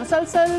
مسلسل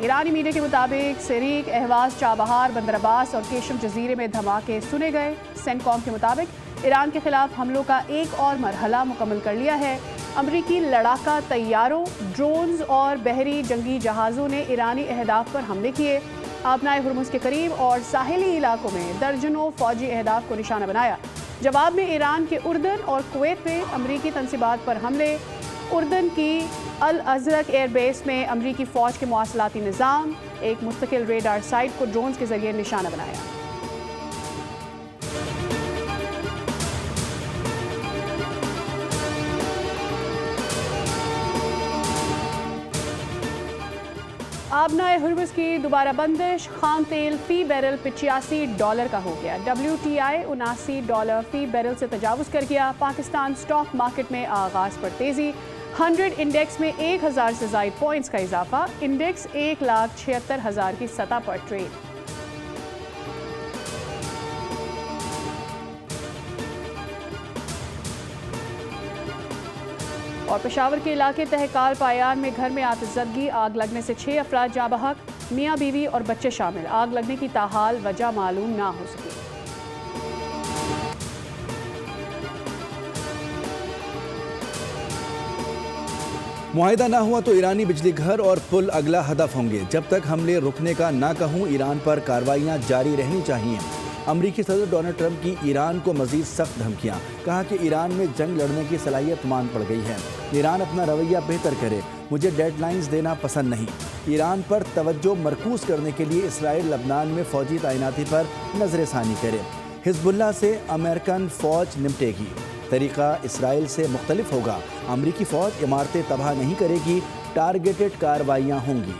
ایرانی میڈیا کے مطابق سریک، اہواز، چابہار، بندر عباس اور کیشم جزیرے میں دھماکے سنے گئے۔ سینکوم کے مطابق ایران کے خلاف حملوں کا ایک اور مرحلہ مکمل کر لیا ہے۔ امریکی لڑاکا طیاروں، ڈرونز اور بحری جنگی جہازوں نے ایرانی اہداف پر حملے کیے۔ آبنائے ہرمز کے قریب اور ساحلی علاقوں میں درجنوں فوجی اہداف کو نشانہ بنایا۔ جواب میں ایران کے اردن اور کویت میں امریکی تنصیبات پر حملے۔ اردن کی الازرق ایئر بیس میں امریکی فوج کے مواصلاتی نظام، ایک مستقل ریڈار سائٹ کو ڈرونز کے ذریعے نشانہ بنایا۔ آبنائے ہرمز کی دوبارہ بندش، خام تیل فی بیرل $85 کا ہو گیا۔ WTI $79 فی بیرل سے تجاوز کر گیا۔ پاکستان سٹاک مارکیٹ میں آغاز پر تیزی، 100 انڈیکس میں 1000 سے زائد پوائنٹس کا اضافہ، انڈیکس 1,76,000 کی سطح پر ٹریڈ۔ اور پشاور کے علاقے تہکال پایان میں گھر میں آتش زدگی، آگ لگنے سے 6 افراد جاں بحق، میاں بیوی اور بچے شامل۔ آگ لگنے کی تاحال وجہ معلوم نہ ہو سکی۔ معاہدہ نہ ہوا تو ایرانی بجلی گھر اور پل اگلا ہدف ہوں گے۔ جب تک حملے رکنے کا نہ کہوں، ایران پر کارروائیاں جاری رہنی چاہیے۔ امریکی صدر ڈونلڈ ٹرمپ کی ایران کو مزید سخت دھمکیاں، کہا کہ ایران میں جنگ لڑنے کی صلاحیت مان پڑ گئی ہے۔ ایران اپنا رویہ بہتر کرے، مجھے ڈیڈ لائنز دینا پسند نہیں۔ ایران پر توجہ مرکوز کرنے کے لیے اسرائیل لبنان میں فوجی تعیناتی پر نظر ثانی کرے۔ حزب اللہ سے امریکن فوج نمٹے گی، طریقہ اسرائیل سے مختلف ہوگا۔ امریکی فوج عمارتیں تباہ نہیں کرے گی، ٹارگیٹڈ کارروائیاں ہوں گی۔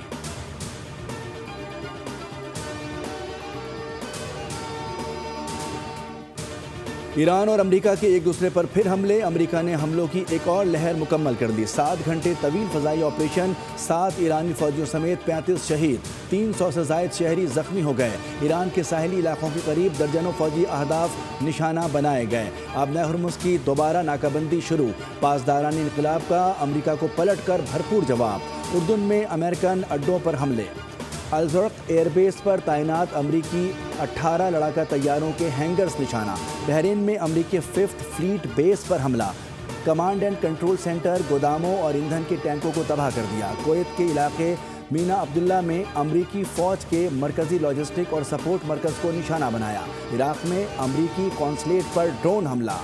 ایران اور امریکہ کے ایک دوسرے پر پھر حملے، امریکہ نے حملوں کی ایک اور لہر مکمل کر دی۔ 7 گھنٹے طویل فضائی آپریشن، 7 ایرانی فوجیوں سمیت 35 شہید، 300 سے زائد شہری زخمی ہو گئے۔ ایران کے ساحلی علاقوں کے قریب درجنوں فوجی اہداف نشانہ بنائے گئے۔ آبنائے ہرمز کی دوبارہ ناکہ بندی شروع، پاسداران انقلاب کا امریکہ کو پلٹ کر بھرپور جواب۔ اردن میں امریکن اڈوں پر حملے، الزرق ایئر بیس پر تعینات امریکی 18 لڑاکا طیاروں کے ہینگرز نشانہ۔ بحرین میں امریکی 5th فلیٹ بیس پر حملہ، کمانڈ اینڈ کنٹرول سینٹر گوداموں اور ایندھن کے ٹینکوں کو تباہ کر دیا۔ کویت کے علاقے مینا عبداللہ میں امریکی فوج کے مرکزی لاجسٹک اور سپورٹ مرکز کو نشانہ بنایا۔ عراق میں امریکی قونصلیٹ پر ڈرون حملہ۔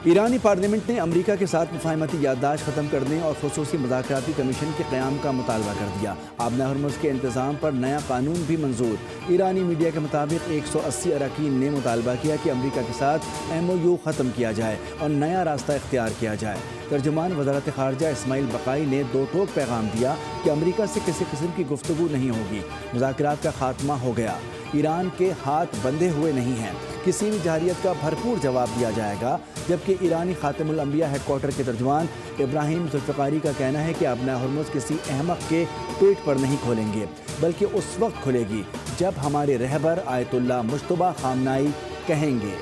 ایرانی پارلیمنٹ نے امریکہ کے ساتھ مفاہمتی یادداشت ختم کرنے اور خصوصی مذاکراتی کمیشن کے قیام کا مطالبہ کر دیا۔ آبنائے ہرمز کے انتظام پر نیا قانون بھی منظور۔ ایرانی میڈیا کے مطابق 180 اراکین نے مطالبہ کیا کہ امریکہ کے ساتھ MOU ختم کیا جائے اور نیا راستہ اختیار کیا جائے۔ ترجمان وزارت خارجہ اسماعیل بقائی نے دو ٹوک پیغام دیا کہ امریکہ سے کسی قسم کی گفتگو نہیں ہوگی، مذاکرات کا خاتمہ ہو گیا۔ ایران کے ہاتھ بندھے ہوئے نہیں ہیں، کسی بھی جارحیت کا بھرپور جواب دیا جائے گا۔ جبکہ ایرانی خاتم الانبیاء ہیڈ کوارٹر کے ترجمان ابراہیم ذوالفقاری کا کہنا ہے کہ آبنائے ہرمز کسی احمق کے ٹویٹ پر نہیں کھولیں گے، بلکہ اس وقت کھلے گی جب ہمارے رہبر آیت اللہ مجتبیٰ خامنائی کہیں گے۔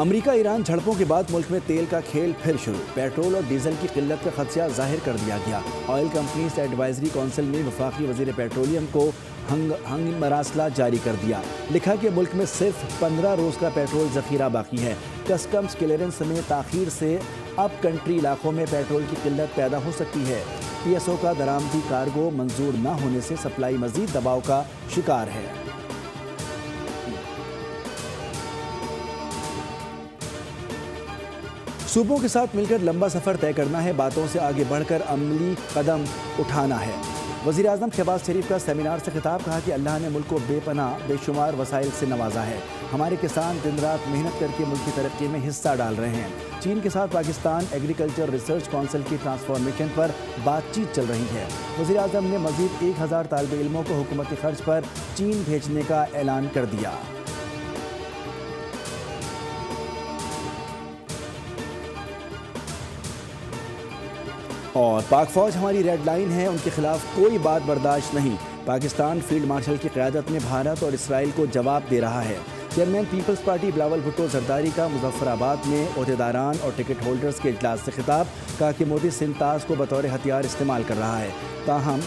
امریکہ ایران جھڑپوں کے بعد ملک میں تیل کا کھیل پھر شروع، پیٹرول اور ڈیزل کی قلت کا خدشہ ظاہر کر دیا گیا۔ آئل کمپنیز ایڈوائزری کونسل نے وفاقی وزیر پیٹرولیم کو ہنگ مراسلہ جاری کر دیا، لکھا کہ ملک میں صرف 15 روز کا پیٹرول ذخیرہ باقی ہے۔ کسٹمز کلیئرنس میں تاخیر سے اب کنٹری علاقوں میں پیٹرول کی قلت پیدا ہو سکتی ہے۔ PSO کا درآمدی کارگو منظور نہ ہونے سے سپلائی مزید دباؤ کا شکار ہے۔ صوبوں کے ساتھ مل کر لمبا سفر طے کرنا ہے، باتوں سے آگے بڑھ کر عملی قدم اٹھانا ہے۔ وزیر اعظم شہباز شریف کا سیمینار سے خطاب، کہا کہ اللہ نے ملک کو بے پناہ بے شمار وسائل سے نوازا ہے، ہمارے کسان دن رات محنت کر کے ملک کی ترقی میں حصہ ڈال رہے ہیں۔ چین کے ساتھ پاکستان ایگریکلچر ریسرچ کونسل کی ٹرانسفارمیشن پر بات چیت چل رہی ہے۔ وزیر اعظم نے مزید 1000 طالب علموں کو حکومتی خرچ پر چین بھیجنے کا اعلان کر دیا۔ اور پاک فوج ہماری ریڈ لائن ہے، ان کے خلاف کوئی بات برداشت نہیں، پاکستان فیلڈ مارشل کی قیادت میں بھارت اور اسرائیل کو جواب دے رہا ہے۔ Chairman peoples party Bilawal Bhutto Zardari کا مظفر آباد میں عہدیداران اور ٹکٹ ہولڈرز کے اجلاس سے خطاب، کہا کہ مودی سنتاز کو بطور ہتھیار استعمال کر رہا ہے، تاہم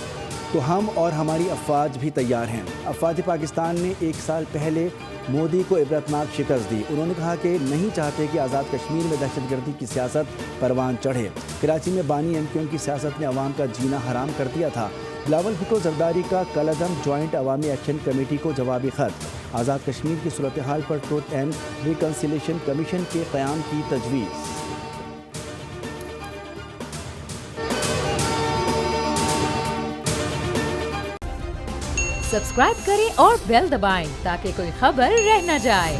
تو ہم اور ہماری افواج بھی تیار ہیں۔ افواج پاکستان نے 1 سال پہلے مودی کو عبرتناک شکست دی۔ انہوں نے کہا کہ نہیں چاہتے کہ آزاد کشمیر میں دہشت گردی کی سیاست پروان چڑھے۔ کراچی میں بانی ایم کیو ایم کی سیاست نے عوام کا جینا حرام کر دیا تھا۔ بلاول بھٹو زرداری کا کالعدم جوائنٹ عوامی ایکشن کمیٹی کو جوابی خط، آزاد کشمیر کی صورتحال پر ٹروتھ اینڈ ریکنسیلیشن کمیشن کے قیام کی تجویز۔ سبسکرائب کریں اور بیل دبائیں تاکہ کوئی خبر رہ نہ جائے۔